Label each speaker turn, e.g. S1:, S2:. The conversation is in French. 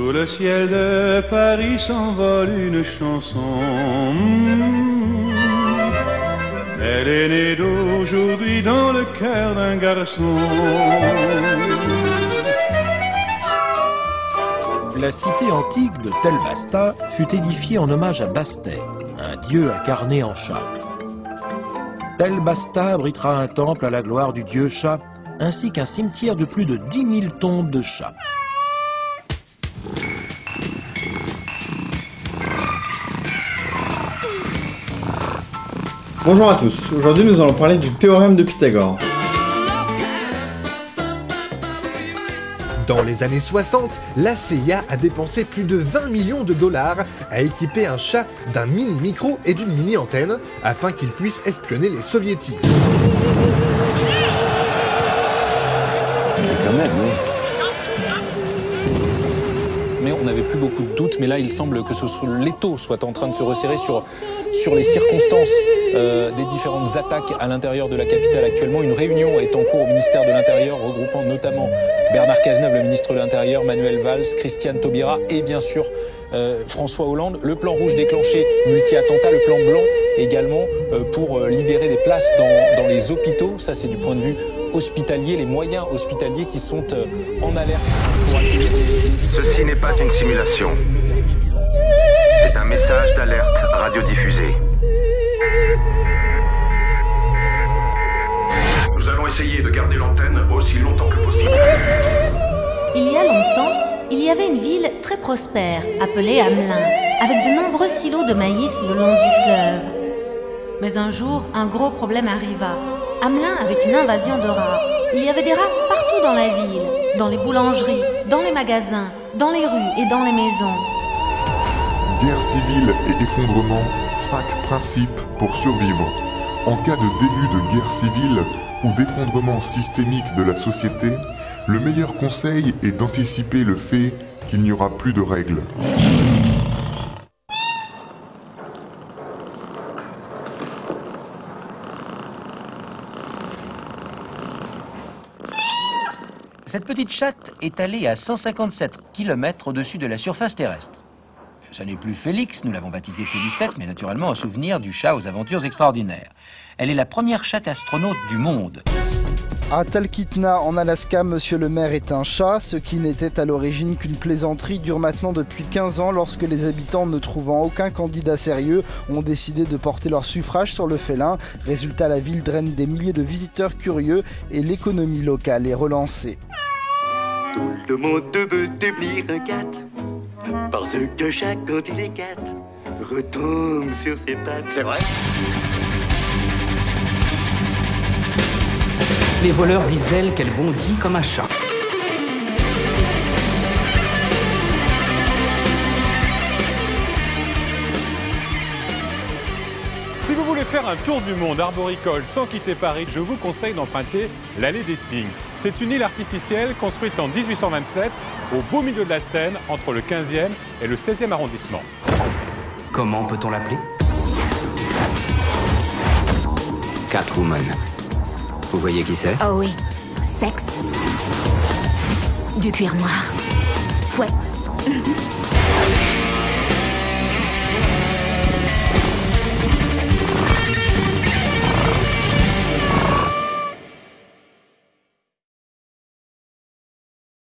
S1: Sous le ciel de Paris s'envole une chanson. Elle est née d'aujourd'hui dans le cœur d'un garçon.
S2: La cité antique de Tel Basta fut édifiée en hommage à Bastet, un dieu incarné en chat. Tel Basta abritera un temple à la gloire du dieu chat, ainsi qu'un cimetière de plus de 10 000 tombes de chats.
S3: Bonjour à tous, aujourd'hui nous allons parler du théorème de Pythagore.
S4: Dans les années 60, la CIA a dépensé plus de 20 millions de dollars à équiper un chat d'un mini-micro et d'une mini-antenne afin qu'il puisse espionner les soviétiques.
S5: Mais quand même, oui.
S6: Mais on n'avait plus beaucoup de doutes, mais là il semble que l'étau soit en train de se resserrer sur les circonstances des différentes attaques à l'intérieur de la capitale actuellement. Une réunion est en cours au ministère de l'Intérieur, regroupant notamment Bernard Cazeneuve, le ministre de l'Intérieur, Manuel Valls, Christiane Taubira et bien sûr François Hollande. Le plan rouge déclenché, multi-attentat, le plan blanc également pour libérer des places dans les hôpitaux. Ça c'est du point de vue hospitalier, les moyens hospitaliers qui sont en alerte pour accueillir
S7: Ceci n'est pas une simulation. C'est un message d'alerte radiodiffusé. Nous allons essayer de garder l'antenne aussi longtemps que possible.
S8: Il y a longtemps, il y avait une ville très prospère, appelée Hamelin, avec de nombreux silos de maïs le long du fleuve. Mais un jour, un gros problème arriva. Hamelin avait une invasion de rats. Il y avait des rats partout dans la ville, dans les boulangeries, dans les magasins, dans les rues et dans les maisons.
S9: Guerre civile et effondrement, 5 principes pour survivre. En cas de début de guerre civile ou d'effondrement systémique de la société, le meilleur conseil est d'anticiper le fait qu'il n'y aura plus de règles.
S10: Cette petite chatte est allée à 157 km au-dessus de la surface terrestre. Ce n'est plus Félix, nous l'avons baptisé Félicette, mais naturellement en souvenir du chat aux aventures extraordinaires. Elle est la première chatte astronaute du monde.
S11: À Talkeetna, en Alaska, Monsieur le maire est un chat. Ce qui n'était à l'origine qu'une plaisanterie dure maintenant depuis 15 ans lorsque les habitants, ne trouvant aucun candidat sérieux, ont décidé de porter leur suffrage sur le félin. Résultat, la ville draine des milliers de visiteurs curieux et l'économie locale est relancée.
S12: Tout le monde veut devenir un cat, parce que chaque quand il est cat, retombe sur ses pattes. C'est vrai?
S13: Les voleurs disent d'elle qu'elle bondit comme un chat.
S14: Si vous voulez faire un tour du monde arboricole sans quitter Paris, je vous conseille d'emprunter l'allée des Cygnes. C'est une île artificielle construite en 1827 au beau milieu de la Seine, entre le 15e et le 16e arrondissement.
S13: Comment peut-on l'appeler? Catwoman. Vous voyez qui c'est?
S15: Oh oui. Sexe. Du cuir noir. Fouet.